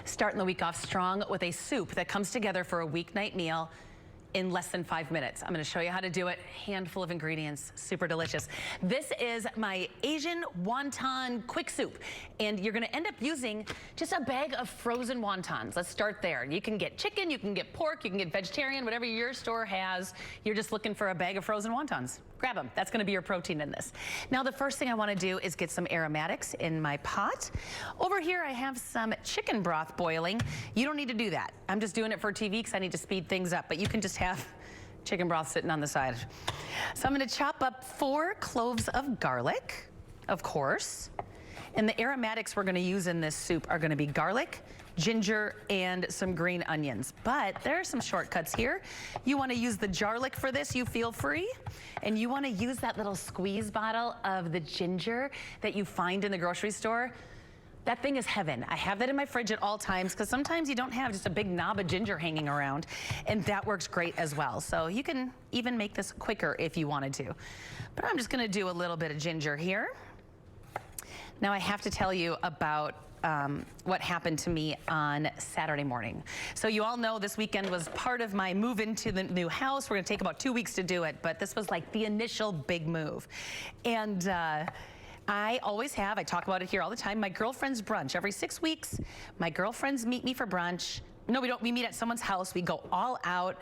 Starting the week off strong with a soup that comes together for a weeknight meal in less than 5 minutes. I'm going to show you how to do it. Handful of ingredients, super delicious. This is my Asian wonton quick soup, and you're going to end up using just a bag of frozen wontons. Let's start there. You can get chicken, you can get pork, you can get vegetarian, whatever your store has. You're just looking for a bag of frozen wontons. Grab them. That's going to be your protein in this. Now, the first thing I want to do is get some aromatics in my pot. Over here, I have some chicken broth boiling. You don't need to do that. I'm just doing it for TV because I need to speed things up, but you can just have chicken broth sitting on the side. So I'm going to chop up 4 cloves of garlic, of course. And the aromatics we're going to use in this soup are going to be garlic, ginger, and some green onions. But there are some shortcuts here. You want to use the garlic for this, you feel free. And you want to use that little squeeze bottle of the ginger that you find in the grocery store. That thing is heaven. I have that in my fridge at all times because sometimes you don't have just a big knob of ginger hanging around, and that works great as well. So you can even make this quicker if you wanted to. But I'm just going to do a little bit of ginger here. Now I have to tell you about what happened to me on Saturday morning. So you all know this weekend was part of my move into the new house. We're going to take about 2 weeks to do it, but this was like the initial big move. And I always have, I talk about it here all the time, my girlfriend's brunch. Every 6 weeks, my girlfriends meet me for brunch. No, we don't. We meet at someone's house. We go all out.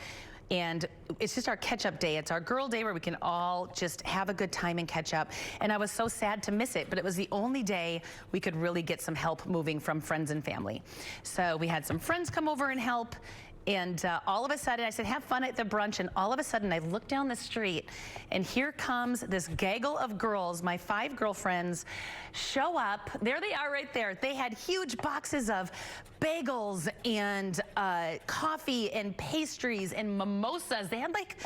And it's just our catch-up day. It's our girl day where we can all just have a good time and catch up. And I was so sad to miss it, but it was the only day we could really get some help moving from friends and family. So we had some friends come over and help. And all of a sudden, I said, have fun at the brunch. And all of a sudden, I look down the street, and here comes this gaggle of girls. My 5 girlfriends show up. There they are right there. They had huge boxes of bagels and coffee and pastries and mimosas. They had like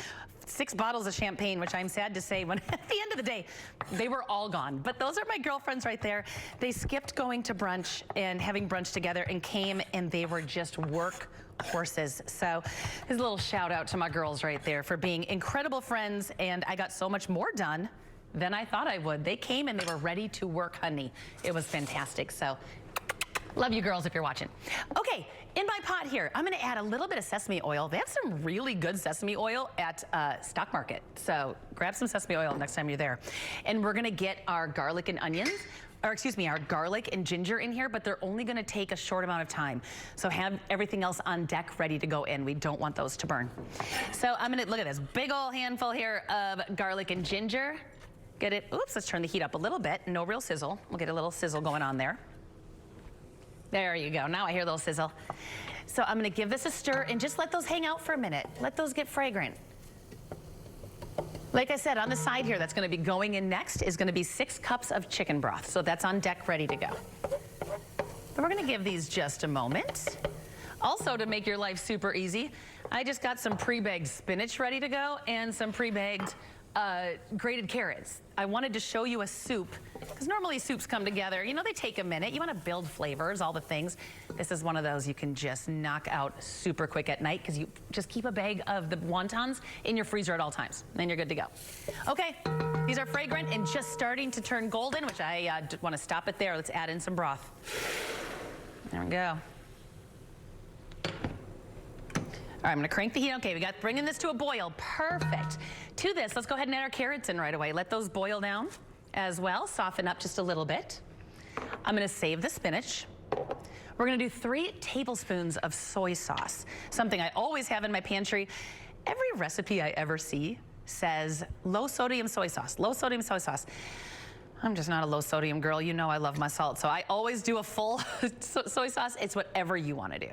6 bottles of champagne, which I'm sad to say, when at the end of the day, they were all gone. But those are my girlfriends right there. They skipped going to brunch and having brunch together and came, and they were just workhorses. So here's a little shout out to my girls right there for being incredible friends, and I got so much more done than I thought I would. They came and they were ready to work, honey. It was fantastic. So love you girls if you're watching. Okay, in my pot here, I'm gonna add a little bit of sesame oil. They have some really good sesame oil at Stock Market. So grab some sesame oil next time you're there. And we're gonna get our garlic and onions, or excuse me, our garlic and ginger in here, but they're only gonna take a short amount of time. So have everything else on deck ready to go in. We don't want those to burn. So I'm gonna, look at this big old handful here of garlic and ginger. Get it, oops, let's turn the heat up a little bit. No real sizzle. We'll get a little sizzle going on there. There you go. Now I hear a little sizzle. So I'm going to give this a stir and just let those hang out for a minute. Let those get fragrant. Like I said, on the side here, that's going to be going in next is going to be 6 cups of chicken broth. So that's on deck, ready to go. But we're going to give these just a moment. Also, to make your life super easy, I just got some pre-bagged spinach ready to go and some pre-bagged grated carrots. I wanted to show you a soup, because normally soups come together, you know, they take a minute. You want to build flavors, all the things. This is one of those you can just knock out super quick at night, because you just keep a bag of the wontons in your freezer at all times, and you're good to go. Okay, these are fragrant and just starting to turn golden, which I want to stop it there. Let's add in some broth. There we go. All right, I'm gonna crank the heat. Okay, we got bringing this to a boil. Perfect. To this, let's go ahead and add our carrots in right away. Let those boil down as well. Soften up just a little bit. I'm gonna save the spinach. We're gonna do 3 tablespoons of soy sauce, something I always have in my pantry. Every recipe I ever see says low sodium soy sauce, low sodium soy sauce. I'm just not a low sodium girl. You know I love my salt, so I always do a full soy sauce. It's whatever you wanna do.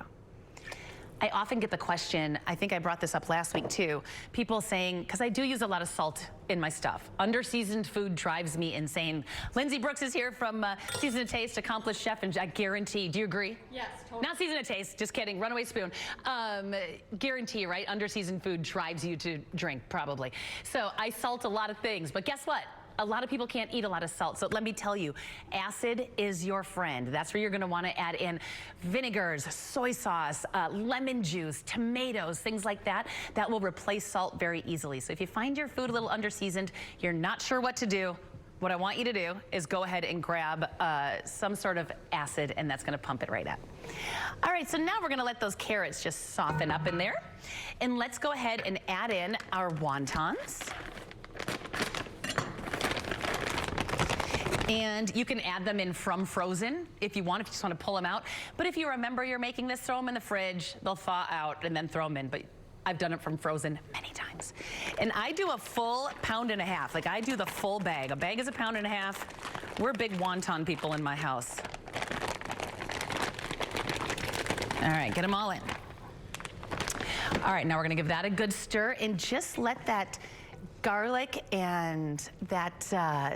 I often get the question, I think I brought this up last week too, people saying, because I do use a lot of salt in my stuff. Under-seasoned food drives me insane. Lindsay Brooks is here from Season of Taste, accomplished chef, and I guarantee, do you agree? Yes, totally. Not Season of Taste, just kidding, Runaway Spoon. Guarantee, right, under-seasoned food drives you to drink, probably. So I salt a lot of things, but guess what? A lot of people can't eat a lot of salt, so let me tell you, acid is your friend. That's where you're gonna wanna add in vinegars, soy sauce, lemon juice, tomatoes, things like that. That will replace salt very easily. So if you find your food a little under-seasoned, you're not sure what to do, what I want you to do is go ahead and grab some sort of acid, and that's gonna pump it right up. All right, so now we're gonna let those carrots just soften up in there. And let's go ahead and add in our wontons. And you can add them in from frozen if you want, if you just want to pull them out. But if you remember you're making this, throw them in the fridge. They'll thaw out and then throw them in. But I've done it from frozen many times. And I do a full pound and a half. Like I do the full bag. A bag is a pound and a half. We're big wonton people in my house. All right, get them all in. All right, now we're gonna give that a good stir and just let that garlic and that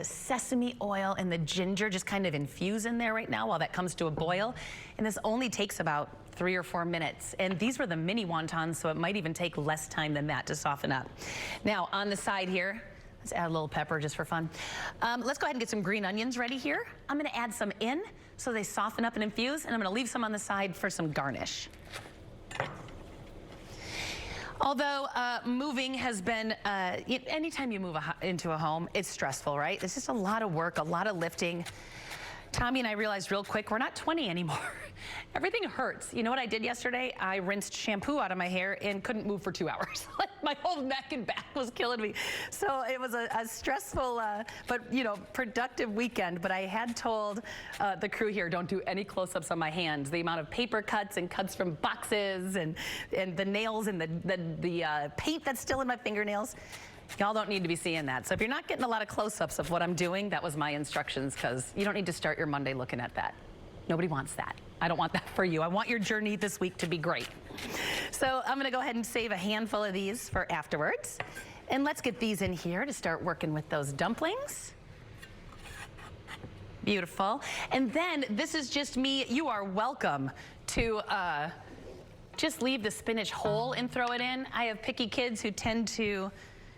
sesame oil and the ginger just kind of infuse in there right now while that comes to a boil. And this only takes about 3 or 4 minutes. And these were the mini wontons, so it might even take less time than that to soften up. Now on the side here, let's add a little pepper just for fun. Let's go ahead and get some green onions ready here. I'm gonna add some in so they soften up and infuse, and I'm gonna leave some on the side for some garnish. Although moving has been, anytime you move into a home, it's stressful, right? It's just a lot of work, a lot of lifting. Tommy and I realized real quick, we're not 20 anymore. Everything hurts. You know what I did yesterday? I rinsed shampoo out of my hair and couldn't move for 2 hours. Like my whole neck and back was killing me. So it was a stressful, but you know, productive weekend. But I had told the crew here, don't do any close-ups on my hands. The amount of paper cuts and cuts from boxes and the nails and the paint that's still in my fingernails. Y'all don't need to be seeing that. So if you're not getting a lot of close-ups of what I'm doing, that was my instructions, because you don't need to start your Monday looking at that. Nobody wants that. I don't want that for you. I want your journey this week to be great. So I'm gonna go ahead and save a handful of these for afterwards. And let's get these in here to start working with those dumplings. Beautiful. And then this is just me. You are welcome to just leave the spinach whole and throw it in. I have picky kids who tend to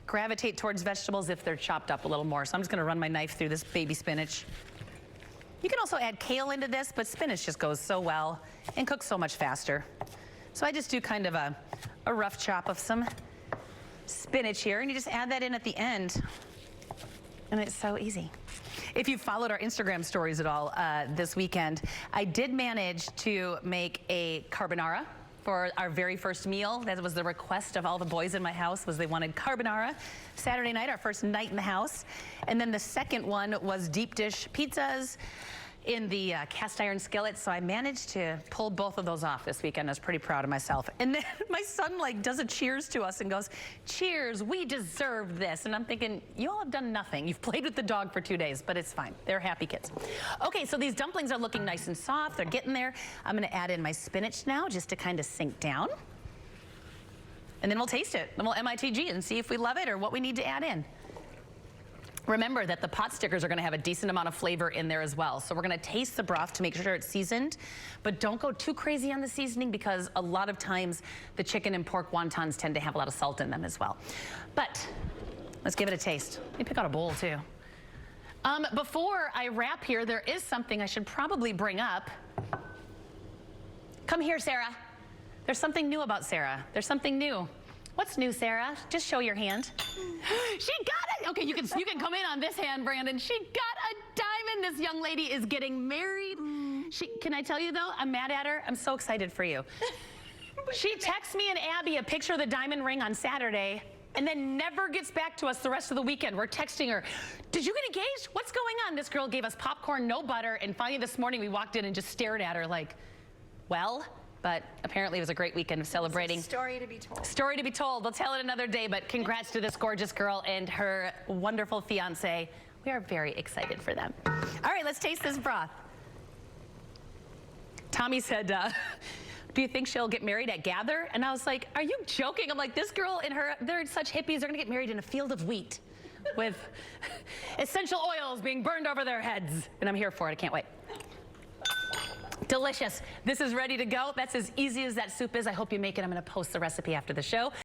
gravitate towards vegetables if they're chopped up a little more. So I'm just gonna run my knife through this baby spinach. You can also add kale into this, but spinach just goes so well and cooks so much faster. So I just do kind of a rough chop of some spinach here, and you just add that in at the end. And it's so easy. If you followed our Instagram stories at all this weekend, I did manage to make a carbonara for our very first meal. That was the request of all the boys in my house, was they wanted carbonara. Saturday night, our first night in the house. And then the second one was deep dish pizzas in the cast iron skillet. So I managed to pull both of those off this weekend. I was pretty proud of myself. And then my son like does a cheers to us and goes, cheers, we deserve this. And I'm thinking, you all have done nothing. You've played with the dog for 2 days, but it's fine. They're happy kids. Okay, so these dumplings are looking nice and soft. They're getting there. I'm gonna add in my spinach now just to kind of sink down. And then we'll taste it. Then we'll MITG and see if we love it or what we need to add in. Remember that the pot stickers are gonna have a decent amount of flavor in there as well. So we're gonna taste the broth to make sure it's seasoned, but don't go too crazy on the seasoning because a lot of times the chicken and pork wontons tend to have a lot of salt in them as well. But let's give it a taste. Let me pick out a bowl too. Before I wrap here, there is something I should probably bring up. Come here, Sarah. There's something new about Sarah. There's something new. What's new, Sarah? Just show your hand. She got it. Okay, you can come in on this hand, Brandon. She got a diamond. This young lady is getting married. Can I tell you though, I'm mad at her. I'm so excited for you. She texts me and Abby a picture of the diamond ring on Saturday and then never gets back to us the rest of the weekend. We're texting her, did you get engaged? What's going on? This girl gave us popcorn, no butter, and finally this morning we walked in and just stared at her like, well, but apparently it was a great weekend of celebrating. Story to be told. Story to be told. We'll tell it another day, but congrats to this gorgeous girl and her wonderful fiance. We are very excited for them. All right, let's taste this broth. Tommy said, do you think she'll get married at Gather? And I was like, are you joking? I'm like, this girl and her, they're such hippies, they're gonna get married in a field of wheat with essential oils being burned over their heads. And I'm here for it, I can't wait. Delicious. This is ready to go. That's as easy as that soup is. I hope you make it. I'm going to post the recipe after the show.